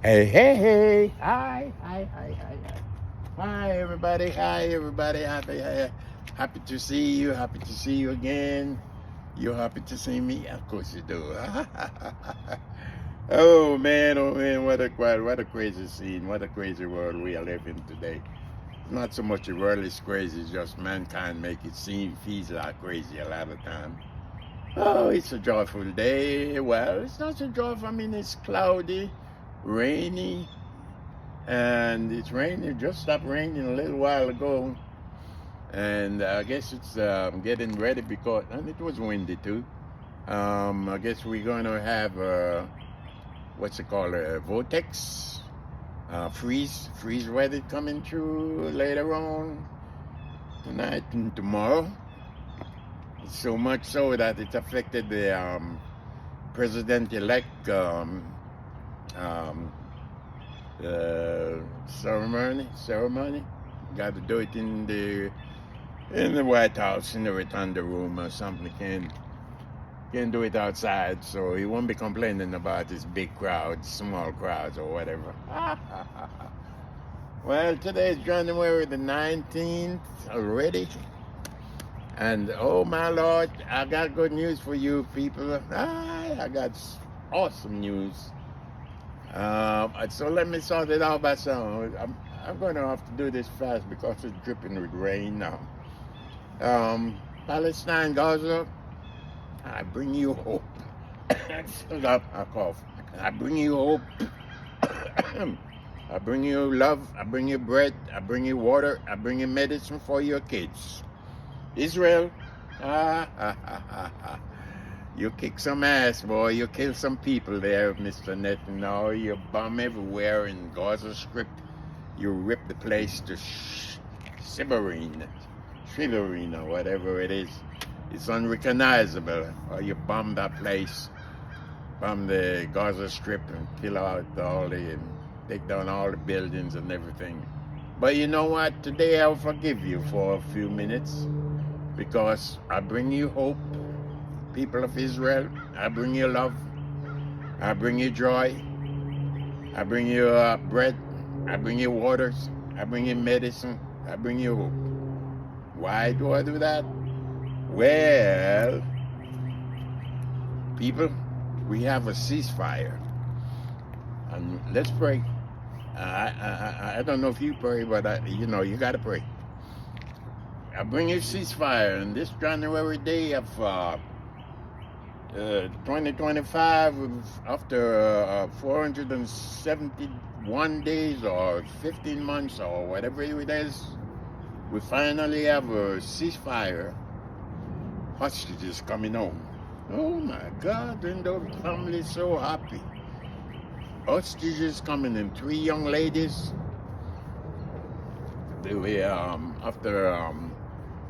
Hey, hey, hey. Hi, hi, hi, hi, hi. Hi, everybody. Hi, everybody. Happy to see you. Happy to see you again. You're happy to see me? Of course you do. Oh man, what a crazy scene. What a crazy world we are living today. Not so much the world is crazy, it's just mankind make it seem feels like crazy a lot of time. Oh, it's a joyful day. Well, it's not so joyful. I mean, it's cloudy, rainy, and it's raining. It just stopped raining a little while ago, and I guess it's getting ready because, and it was windy too. I guess we're going to have what's it called, a vortex, freeze weather coming through later on tonight and tomorrow. So much so that it affected the president-elect um, ceremony. Got to do it in the White House, in the Rotunda room or something. Can't do it outside, so he won't be complaining about his big crowds, small crowds, or whatever. Well, today is January the 19th already. And oh my Lord, I got good news for you people. I got awesome news. So let me start it out by saying I'm going to have to do this fast because it's dripping with rain now. Palestine, Gaza, I bring you hope. I cough. I bring you hope. I bring you love. I bring you bread. I bring you water. I bring you medicine for your kids. Israel, you kick some ass, boy. You kill some people there, Mr. Netanyahu. You bomb everywhere in Gaza Strip. You rip the place to smithereens, or whatever it is. It's unrecognizable. Or you bomb that place, bomb the Gaza Strip and kill out take down all the buildings and everything. But you know what? Today I'll forgive you for a few minutes. Because I bring you hope, people of Israel. I bring you love. I bring you joy. I bring you bread. I bring you waters. I bring you medicine. I bring you hope. Why do I do that? Well, people, we have a ceasefire. And let's pray. I don't know if you pray, but you got to pray. I bring you ceasefire on this January day of 2025, after 471 days or 15 months or whatever it is, we finally have a ceasefire. Hostages coming home. Oh my God, and the family's so happy. Hostages coming in, 3 young ladies. They were after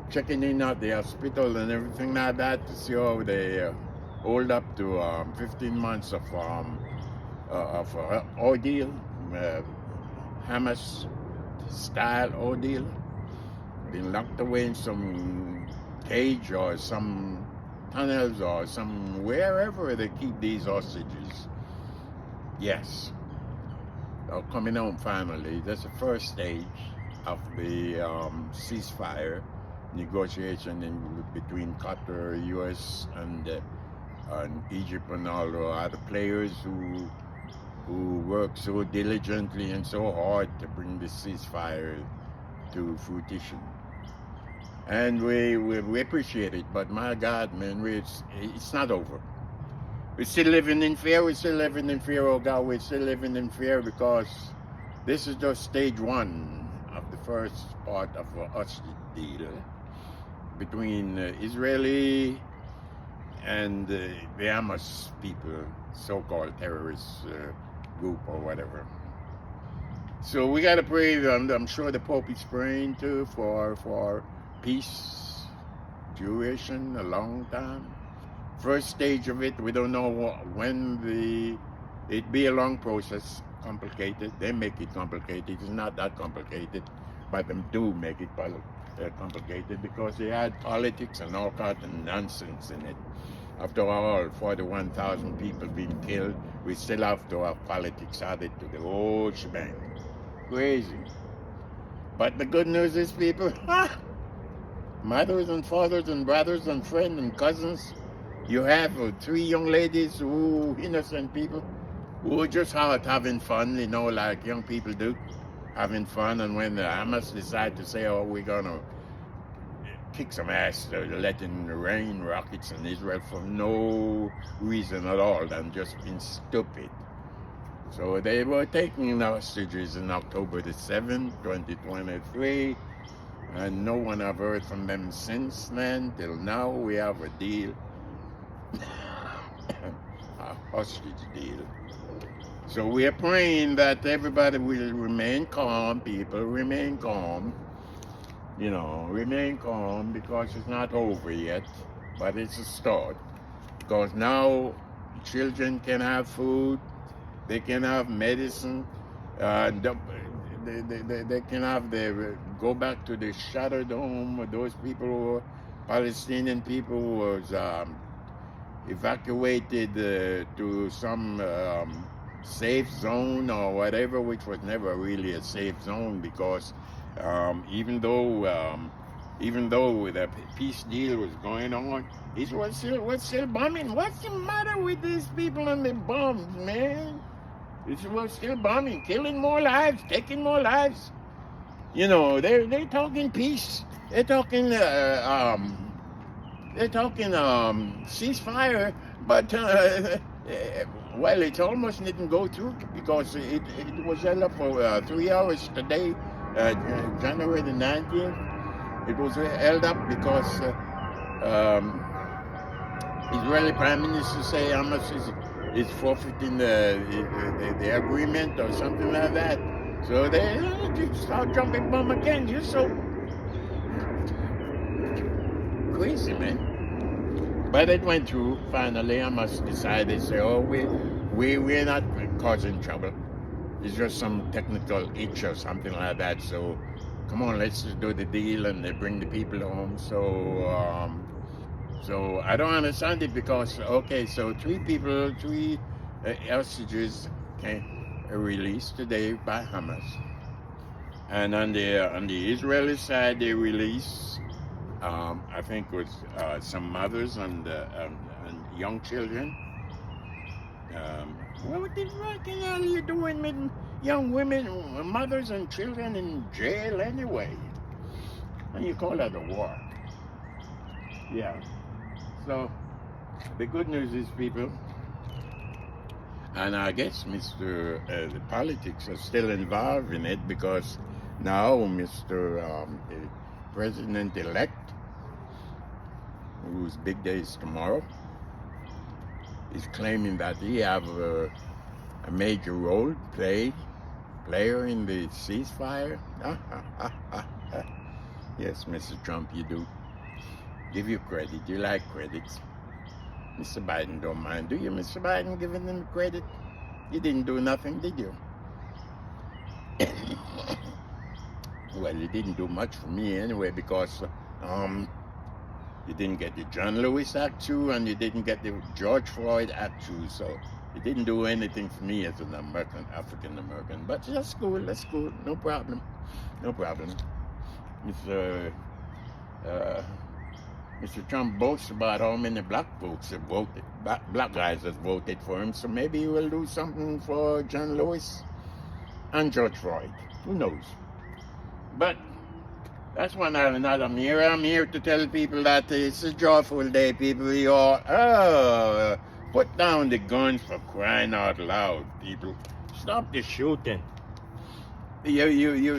checking in at the hospital and everything like that to see how they hold up to 15 months of ordeal, Hamas style ordeal. Been locked away in some cage or some tunnels or some wherever they keep these hostages. Yes, they're coming home finally. That's the first stage of the ceasefire negotiation between Qatar, U.S., and Egypt, and all the other players who work so diligently and so hard to bring the ceasefire to fruition. And we appreciate it, but my God, man, it's not over. We're still living in fear. We're still living in fear, oh God. We're still living in fear because this is just stage 1 of the first part of a hostage deal between Israeli and the Hamas people, so-called terrorist group or whatever. So we got to pray. I'm sure the Pope is praying too for peace, duration, a long time. First stage of it, we don't know when it be a long process, complicated. They make it complicated. It's not that complicated, but them do make it complicated because they add politics and all kind of nonsense in it. After all, 41,000 people being killed, we still have to have politics added to the whole shebang. Crazy. But the good news is, people, mothers and fathers and brothers and friends and cousins, you have 3 young ladies who, innocent people, who are just out having fun, like young people do, having fun. And when the Hamas decide to say, oh, we're going to kick some ass, they're letting rain rockets in Israel for no reason at all than just being stupid. So they were taking hostages in October the 7th, 2023, and no one have heard from them since then. Till now, we have a deal, a hostage deal. So we are praying that everybody will remain calm, people remain calm, remain calm, because it's not over yet, but it's a start. Because now children can have food, they can have medicine, they can have go back to the shattered home of those people who were Palestinian people who was evacuated to some safe zone or whatever, which was never really a safe zone, because even though the peace deal was going on, Israel was still bombing. What's the matter with these people and the bombs, man? Israel was still bombing, killing more lives, taking more lives. They're talking peace. They're talking ceasefire, but well, it almost didn't go through, because it was held up for 3 hours today, January the 19th. It was held up because Israeli Prime Minister say Hamas is forfeiting the agreement or something like that. So they start jumping bomb again. You're so crazy, man. But it went through. Finally, Hamas decided, say, oh, we're not causing trouble. It's just some technical itch or something like that. So come on, let's just do the deal, and they bring the people home. So I don't understand it, because, okay, so 3 hostages released today by Hamas. And on the Israeli side, they released, I think it was some mothers and young children. What the fucking hell are you doing with young women, mothers and children in jail anyway? And you call that a war? Yeah. So the good news is, people, and I guess the politics are still involved in it, because now Mr. President-elect, whose big day is tomorrow, is claiming that he have a major role player in the ceasefire. Yes, Mr. Trump, you do. Give you credit. You like credits. Mr. Biden don't mind. Do you, Mr. Biden, giving them credit? You didn't do nothing, did you? Well, you didn't do much for me anyway, because you didn't get the John Lewis Act 2, and you didn't get the George Floyd Act 2, so you didn't do anything for me as an African American. But that's cool, no problem. Mr. Trump boasts about how many black folks have voted, black guys have voted for him, so maybe he will do something for John Lewis and George Floyd. Who knows? But that's one another. I'm here to tell people that it's a joyful day, people. You all, put down the guns, for crying out loud, people. Stop the shooting. You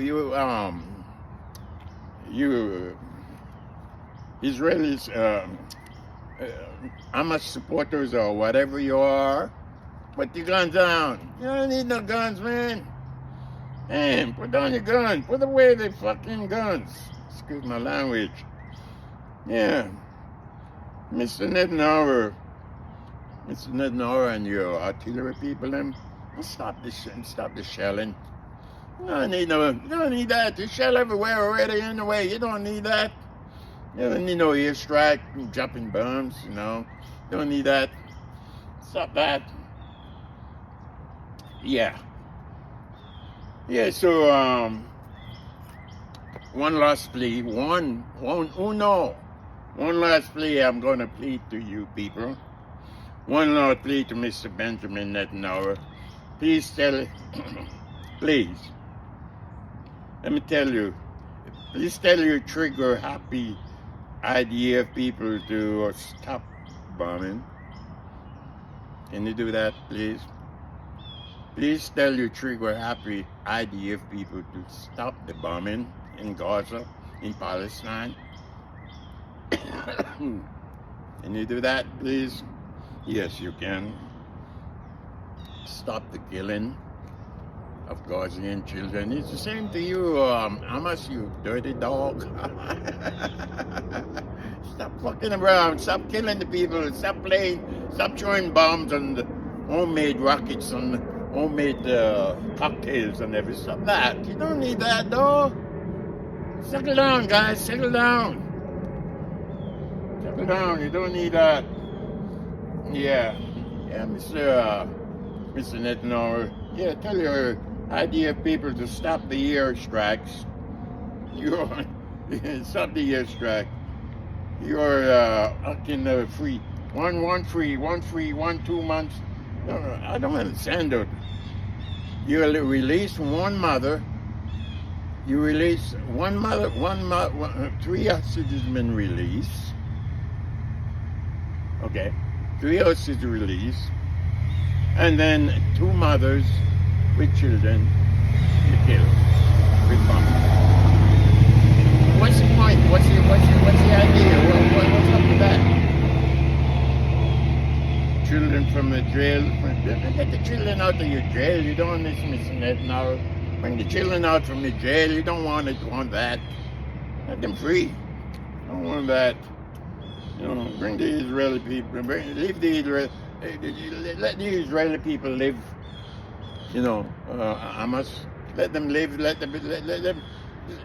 Israelis, Hamas supporters or whatever you are, put your guns down. You don't need no guns, man. Man, put down your guns. Put away the fucking guns. Excuse my language. Yeah. Mr. Netanyahu and your artillery people, them, stop the shelling. You don't need that. You shell everywhere already anyway. You don't need that. You don't need no airstrike, dropping bombs, Don't need that. Stop that. Yeah. Yeah, so one last plea. One last plea I'm going to plead to you people. One last plea to Mr. Benjamin Netanyahu. Please please, let me tell you, please tell your trigger happy IDF people to stop bombing. Can you do that, please? Please tell your trigger happy IDF people to stop the bombing in Gaza, in Palestine. Can you do that, please? Yes, you can. Stop the killing of Gazan children. It's the same to you, Hamas, you dirty dog. Stop fucking around. Stop killing the people. Stop playing. Stop throwing bombs and homemade rockets and homemade cocktails and everything. Stop that. You don't need that, though. Settle down, guys. Settle down. Settle down. You don't need that. Yeah, Mr. Netanyahu. Yeah, tell your IDF people to stop the airstrikes. Stop the airstrike. You're acting free. One free, 2 months. No, I don't understand it. You release one mother. You release one mother. 3 hostages been released. Okay, 3 hostages released, and then 2 mothers with children you kill with bombs. What's the point? What's the idea? What's up with that? Children from the jail. Get the children out of your jail. You don't want this, Mr. Netanyahu. Bring the children out from the jail. You don't want that. Let them free. Don't want that. You know, bring the Israeli people. Let the Israeli people live. You know, Hamas. Let them live. Let them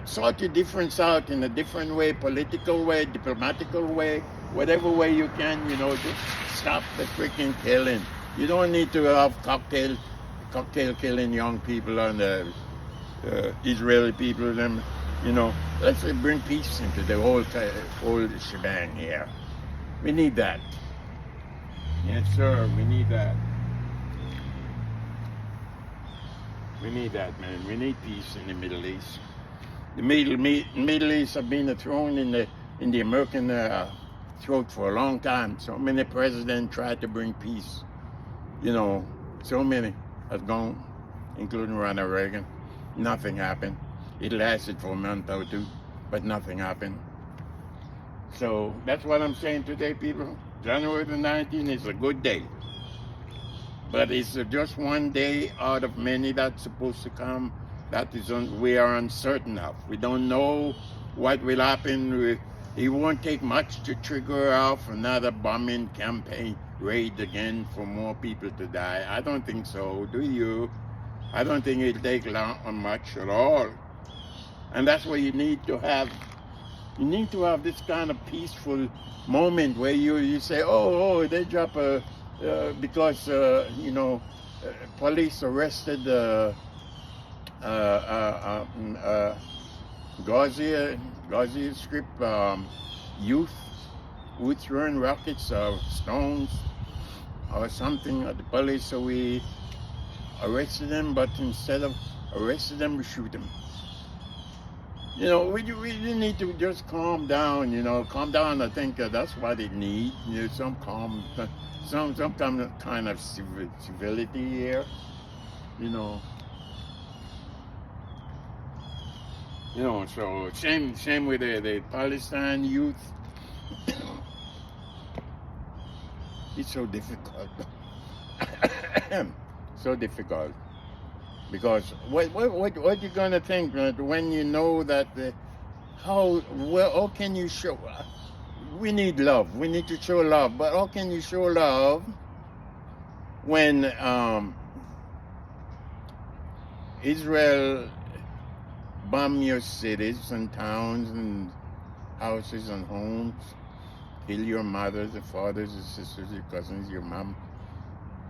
sort your difference out in a different way, political way, diplomatical way, whatever way you can. You know, just stop the freaking killing. You don't need to have cocktail killing young people and Israeli people. Them, you know, let's bring peace into the whole shebang here. We need that. Yes, sir. We need that. We need that, man. We need peace in the Middle East. The Middle East have been thrown in the American throat for a long time. So many presidents tried to bring peace. You know, so many have gone, including Ronald Reagan. Nothing happened. It lasted for a month or 2, but nothing happened. So that's what I'm saying today, people. January the 19th is a good day. But it's just one day out of many that's supposed to come. That is we are uncertain of. We don't know what will happen. It won't take much to trigger off another bombing campaign raid again for more people to die. I don't think so. Do you? I don't think it'll take much at all. And that's what you need to have. You need to have this kind of peaceful moment where you say, oh, they drop because you know, police arrested Gaza Strip youth who throwing rockets or stones or something at the police, so we arrested them, but instead of arresting them, we shoot them. You know, we need to just calm down, you know, calm down. I think that's what it needs, you know, some kind of civility here, you know. You know, so same with the Palestinian youth. It's so difficult. So difficult. Because what you gonna think when you know that how can you show? We need love. We need to show love. But how can you show love when Israel bomb your cities and towns and houses and homes kill your mothers, your fathers, your sisters, your cousins, your mom,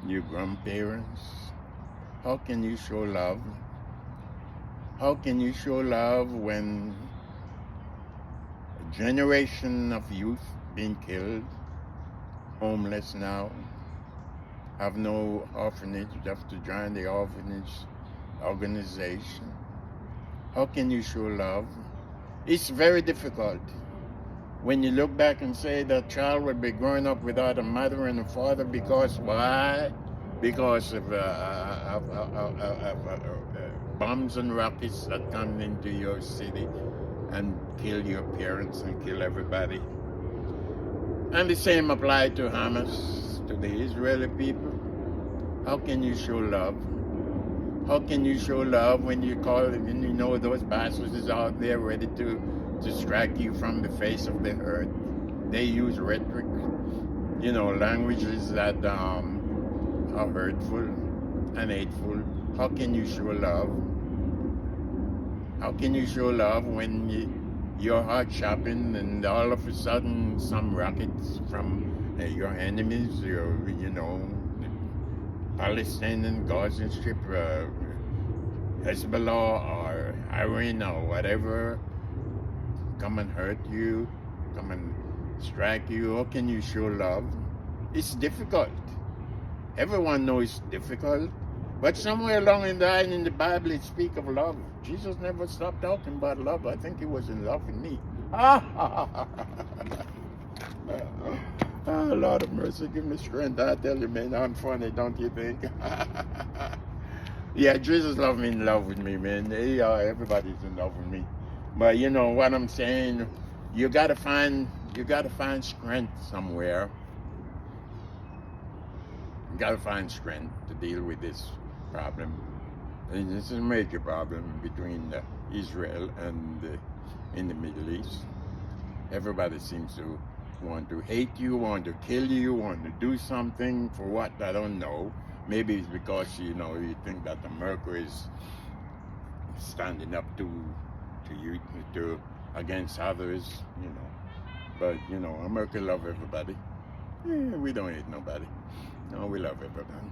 your grandparents? How can you show love? How can you show love when a generation of youth being killed, homeless now, have no orphanage, you have to join the orphanage organization? How can you show love? It's very difficult. When you look back and say that child would be growing up without a mother and a father because why? Because of bombs and rockets that come into your city and kill your parents and kill everybody. And the same applies to Hamas, to the Israeli people. How can you show love? How can you show love when you know those bastards is out there ready to strike you from the face of the earth? They use rhetoric, languages that are hurtful and hateful. How can you show love? How can you show love when you're out shopping and all of a sudden some rockets from your enemies, Palestinian Gaza Strip, Hezbollah or Iran or whatever, come and hurt you, come and strike you? How can you show love? It's difficult. Everyone knows it's difficult. But somewhere along the line in the Bible it speaks of love. Jesus never stopped talking about love. I think he was in love with me. Oh, Lord of mercy, give me strength. I tell you, man, I'm funny, don't you think? Yeah, Jesus loved me in love with me, man. Everybody's in love with me. But you know what I'm saying? You gotta find strength somewhere. You gotta find strength to deal with this problem. And this is a major problem between Israel and in the Middle East. Everybody seems to want to hate you, want to kill you, want to do something for what, I don't know. Maybe it's because you think that America is standing up to against others, But America love everybody. We don't hate nobody. No, we love everybody.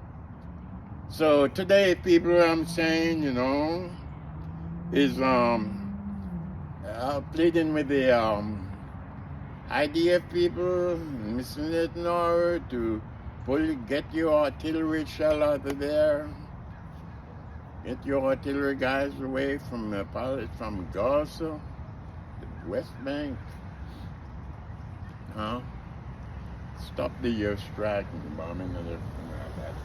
So today, people, I'm saying, is pleading with the IDF people, Mr. Netanyahu, to get your artillery shell out of there. Get your artillery guys away from Gaza, the West Bank. Stop the strike and the bombing and everything like that.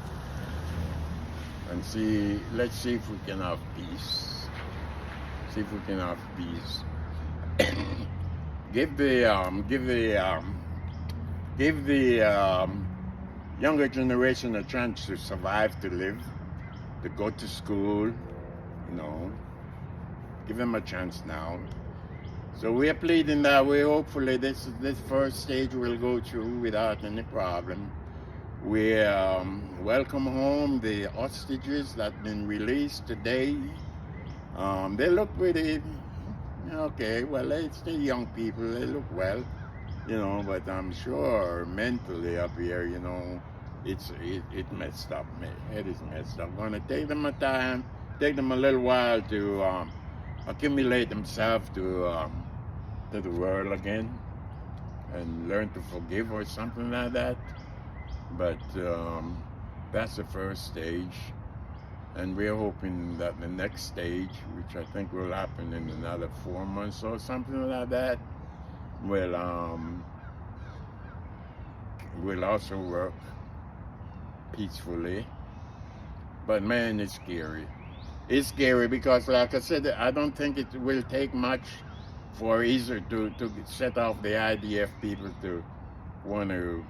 And let's see if we can have peace. See if we can have peace. Give the younger generation a chance to survive, to live, to go to school. Give them a chance now. So we're pleading that way. Hopefully this first stage will go through without any problem. We welcome home the hostages that have been released today. They look pretty okay. Well, it's the young people. They look well, but I'm sure mentally up here, it's messed up. My head is messed up. Gonna take them a little while to accumulate themselves to the world again and learn to forgive or something like that. But that's the first stage, and we're hoping that the next stage, which I think will happen in another 4 months or something like that, will also work peacefully. But man, it's scary. It's scary because, like I said, I don't think it will take much for Israel to set off the IDF people to want to,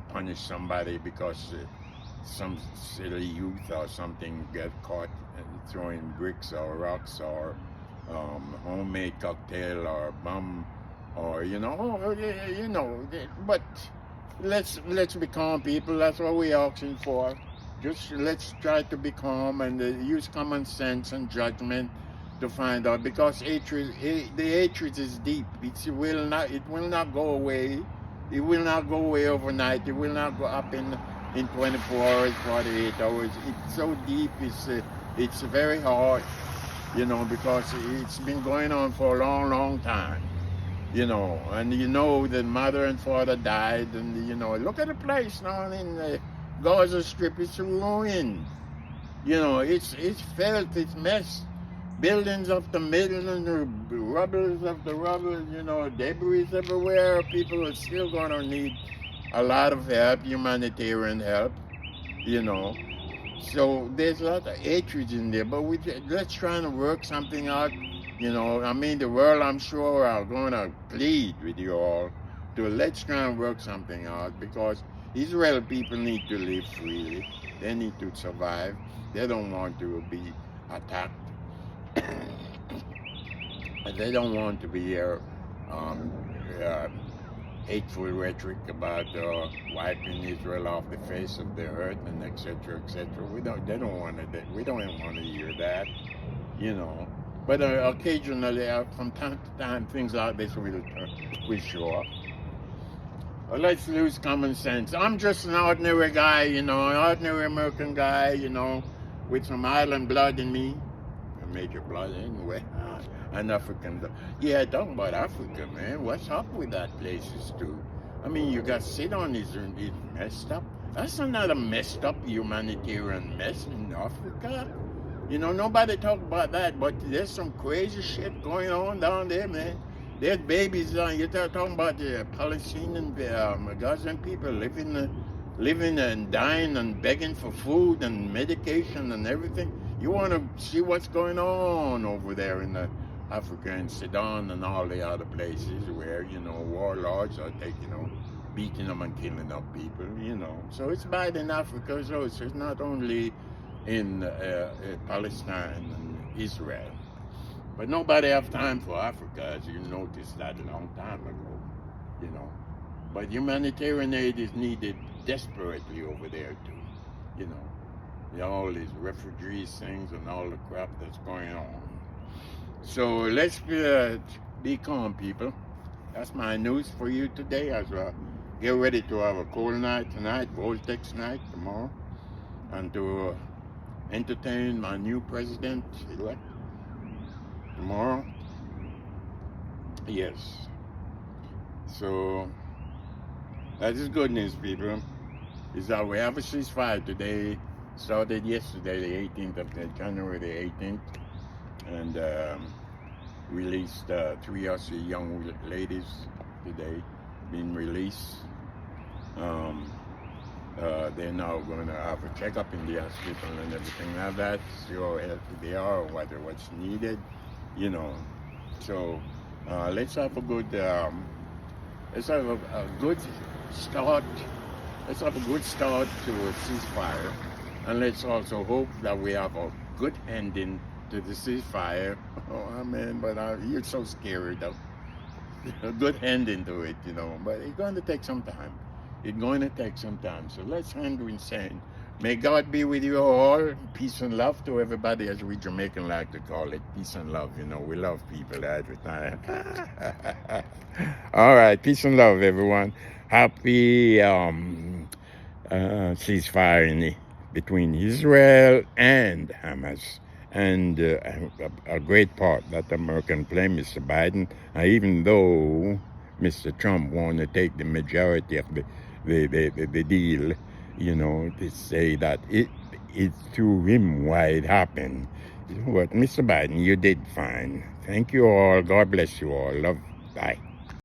punish somebody because some silly youth or something get caught throwing bricks or rocks or homemade cocktail or bomb or But let's be calm, people. That's what we're asking for. Just let's try to be calm and use common sense and judgment to find out, because the hatred is deep. It will not go away. It will not go away overnight. It will not go up in 24 hours, 48 hours. It's so deep. It's very hard, because it's been going on for a long, long time. And the mother and father died, and look at the place now in the Gaza Strip. It's ruined. It's felt, it's messed. Buildings of the middle and the rubble of the rubble, debris everywhere. People are still going to need a lot of help, humanitarian help, So there's a lot of hatred in there, but let's try to work something out. The world, I'm sure, are going to plead with you all to let's try and work something out, because Israel people need to live freely. They need to survive. They don't want to be attacked. They don't want to be here hateful rhetoric about wiping Israel off the face of the earth and etc. etc. We don't want to hear that, But occasionally, from time to time, things like this will show up. Let's lose common sense. I'm just an ordinary guy, an ordinary American guy, with some island blood in me. Major blood anyway. An African blood. Yeah, talking about Africa, man. What's up with that places too? You got Sidon is messed up. That's another messed up humanitarian mess in Africa. Nobody talk about that, but there's some crazy shit going on down there, man. There's babies down. You're talking about the Palestinian, Gazan people living and dying and begging for food and medication and everything. You want to see what's going on over there in Africa and Sudan and all the other places where, warlords are beating them and killing up people, So it's bad in Africa, so it's not only in Palestine and Israel. But nobody have time for Africa, as you noticed that a long time ago, But humanitarian aid is needed desperately over there too, all these refugees things and all the crap that's going on. So let's be calm, people. That's my news for you today, as well. Get ready to have a cold night tonight, Voltex night tomorrow, and to entertain my new president-elect tomorrow. Yes. So that is good news, people. Is that we have a ceasefire today. Started yesterday, the 18th of January, the 18th, and released 3 Aussie young ladies today, being released. They're now going to have a checkup in the hospital and everything like that, see how healthy they are, or what's needed, So let's have a good, let's have a good start. Let's have a good start to a ceasefire. And let's also hope that we have a good ending to the ceasefire. Oh, man, but you're so scary, though. A good ending to it, But it's going to take some time. So let's end with saying, may God be with you all. Peace and love to everybody, as we Jamaican like to call it. Peace and love, We love people every time. All right, peace and love, everyone. Happy ceasefire between Israel and Hamas, and a great part that American play, Mr. Biden. Even though Mr. Trump want to take the majority of the deal, to say that it's through him why it happened. But Mr. Biden, you did fine. Thank you all. God bless you all. Love. Bye.